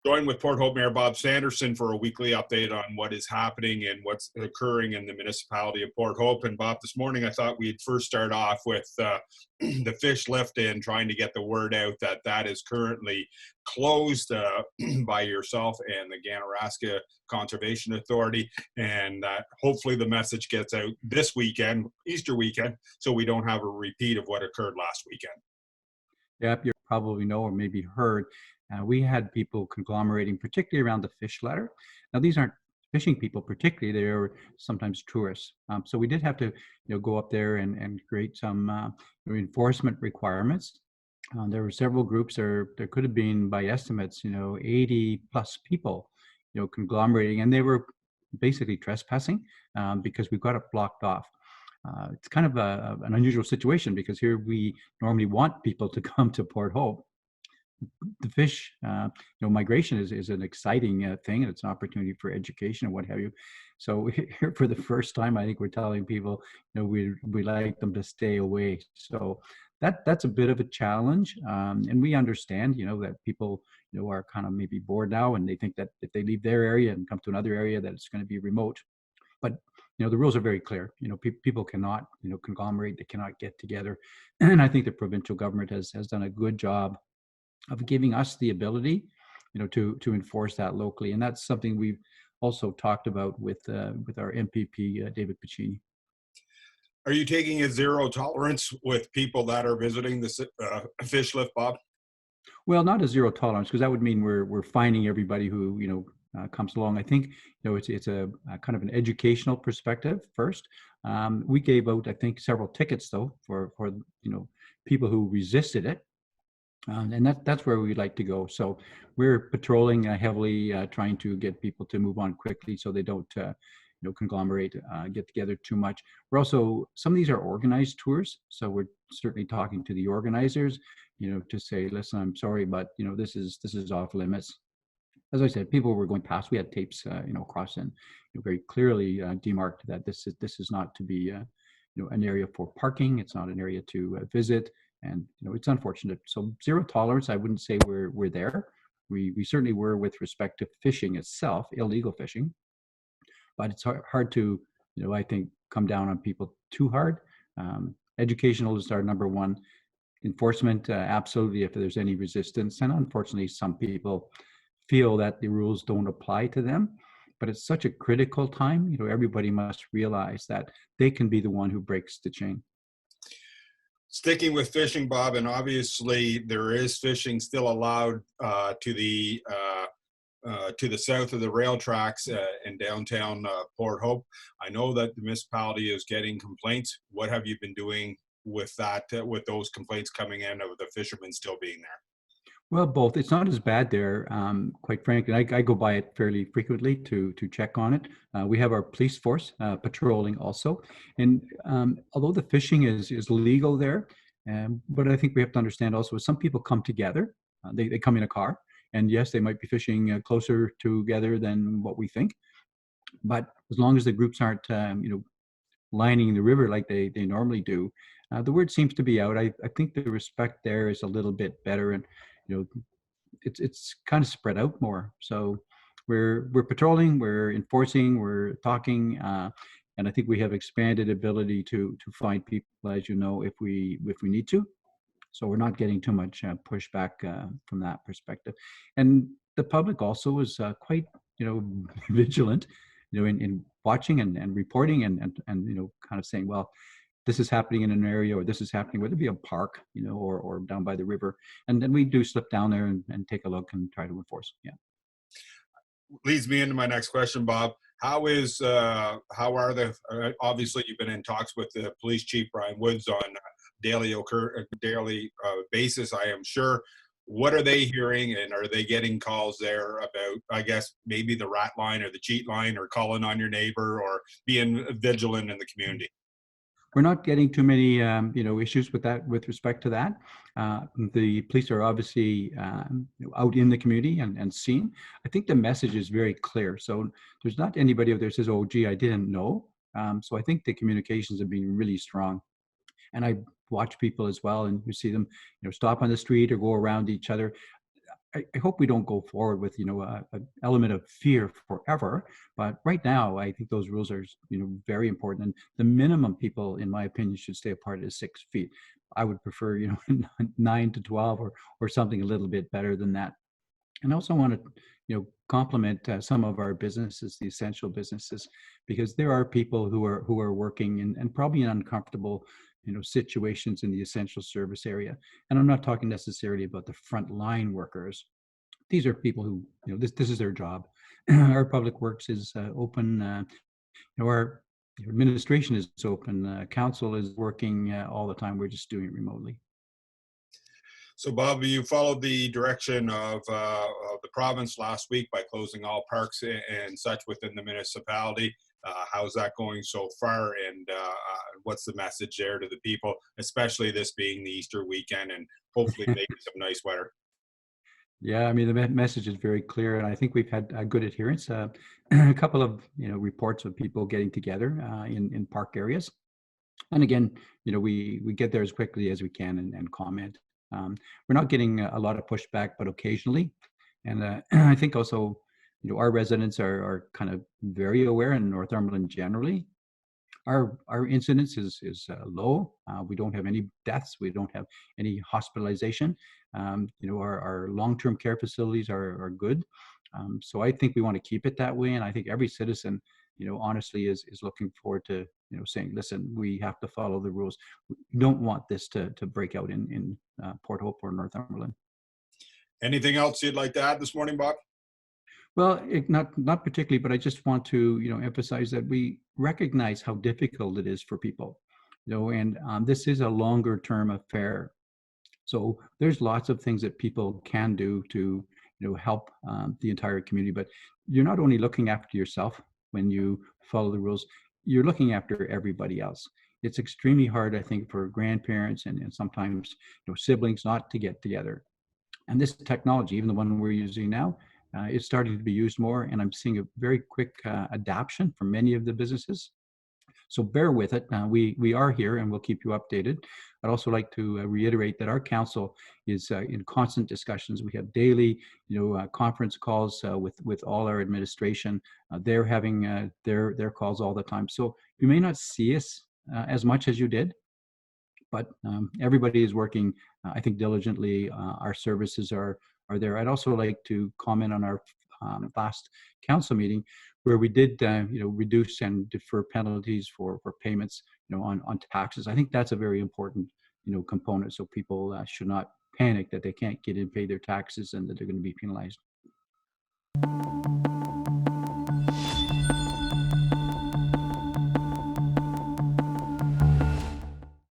Joined with Port Hope Mayor Bob Sanderson for a weekly update on what is happening and what's occurring in the municipality of Port Hope. And Bob, this morning I thought we'd first start off with the fish lift in, trying to get the word out that that is currently closed by yourself and the Ganaraska Conservation Authority. And hopefully the message gets out this weekend, Easter weekend, so we don't have a repeat of what occurred last weekend. Yep, you probably know or maybe heard. We had people conglomerating, particularly around the fish ladder. Now, these aren't fishing people particularly; they are sometimes tourists. So we did have to, go up there and create some enforcement requirements. There were several groups. There could have been, by estimates, 80 plus people, conglomerating, and they were basically trespassing because we got it blocked off. It's kind of an unusual situation because here we normally want people to come to Port Hope. The fish, migration is an exciting thing, and it's an opportunity for education and what have you. So here, for the first time, I think we're telling people, we like them to stay away. So that's a bit of a challenge, and we understand, that people, are kind of maybe bored now, and they think that if they leave their area and come to another area, that it's going to be remote. But the rules are very clear. People cannot, conglomerate. They cannot get together, and I think the provincial government has done a good job of giving us the ability, to enforce that locally, and that's something we've also talked about with our MPP David Piccini. Are you taking a zero tolerance with people that are visiting the fish lift, Bob? Well, not a zero tolerance, because that would mean we're fining everybody who comes along. I think it's a kind of an educational perspective first. We gave out, I think, several tickets though for people who resisted it. And that's where we'd like to go. So we're patrolling heavily, trying to get people to move on quickly so they don't, conglomerate, get together too much. We're also, some of these are organized tours. So we're certainly talking to the organizers, to say, listen, I'm sorry, but, this is off limits. As I said, people were going past, we had tapes, across and very clearly demarked that this is not to be, an area for parking. It's not an area to visit. And it's unfortunate. So zero tolerance, I wouldn't say we're there. We certainly were with respect to fishing itself, illegal fishing. But it's hard to, I think, come down on people too hard. Educational is our number one. Enforcement, absolutely, if there's any resistance. And unfortunately, some people feel that the rules don't apply to them. But it's such a critical time. Everybody must realize that they can be the one who breaks the chain. Sticking with fishing, Bob, and obviously there is fishing still allowed to the south of the rail tracks in downtown Port Hope. I know that the municipality is getting complaints. What have you been doing with that, with those complaints coming in of the fishermen still being there? Well, both. It's not as bad there, quite frankly. I go by it fairly frequently to check on it. We have our police force patrolling also, and although the fishing is legal there, but I think we have to understand also some people come together. They come in a car, and yes, they might be fishing closer together than what we think. But as long as the groups aren't, lining the river like they normally do, the word seems to be out. I think the respect there is a little bit better, and it's kind of spread out more. So we're patrolling, we're enforcing, we're talking, and I think we have expanded ability to find people, as if we need to. So we're not getting too much pushback from that perspective. And the public also is quite vigilant, in watching and reporting and kind of saying, well, this is happening in an area, or this is happening, whether it be a park, or down by the river. And then we do slip down there and take a look and try to enforce. Yeah. Leads me into my next question, Bob. How are the, obviously you've been in talks with the police chief, Brian Woods, on daily basis, I am sure. What are they hearing, and are they getting calls there about, I guess, maybe the rat line or the cheat line, or calling on your neighbor, or being vigilant in the community? We're not getting too many, issues with that, with respect to that. The police are obviously out in the community and seen. I think the message is very clear. So there's not anybody out there who says, "Oh, gee, I didn't know." So I think the communications have been really strong. And I watch people as well, and you see them, stop on the street or go around each other. I hope we don't go forward with, an element of fear forever. But right now, I think those rules are, very important. And the minimum people, in my opinion, should stay apart is 6 feet. I would prefer, 9 to 12, or something a little bit better than that. And I also want to, compliment some of our businesses, the essential businesses, because there are people who are working and probably in uncomfortable, situations in the essential service area. And I'm not talking necessarily about the frontline workers. These are people who, this is their job. Our public works is open. Our administration is open. Council is working all the time. We're just doing it remotely. So, Bob, you followed the direction of the province last week by closing all parks and such within the municipality. How's that going so far? And what's the message there to the people, especially this being the Easter weekend and hopefully making some nice weather? Yeah, I mean, the message is very clear, and I think we've had a good adherence. A couple of reports of people getting together in park areas, and again, we get there as quickly as we can and comment. We're not getting a lot of pushback, but occasionally, and I think also, our residents are kind of very aware in Northumberland generally. Our incidence is low. We don't have any deaths. We don't have any hospitalization. Our long-term care facilities are good. So I think we want to keep it that way. And I think every citizen, honestly is looking forward to, saying, listen, we have to follow the rules. We don't want this to break out in Port Hope or Northumberland. Anything else you'd like to add this morning, Bob? Well, not particularly, but I just want to, emphasize that we recognize how difficult it is for people, and this is a longer term affair. So there's lots of things that people can do to, help the entire community. But you're not only looking after yourself when you follow the rules, you're looking after everybody else. It's extremely hard, I think, for grandparents and sometimes, siblings not to get together. And this technology, even the one we're using now, is starting to be used more. And I'm seeing a very quick adoption from many of the businesses. So bear with it. We are here and we'll keep you updated. I'd also like to reiterate that our council is in constant discussions. We have daily, conference calls with all our administration. They're having their calls all the time. So you may not see us as much as you did, but everybody is working, I think, diligently. Our services are there. I'd also like to comment on our last council meeting where we did, reduce and defer penalties for payments, on taxes. I think that's a very important, component. So people should not panic that they can't get in, pay their taxes, and that they're going to be penalized.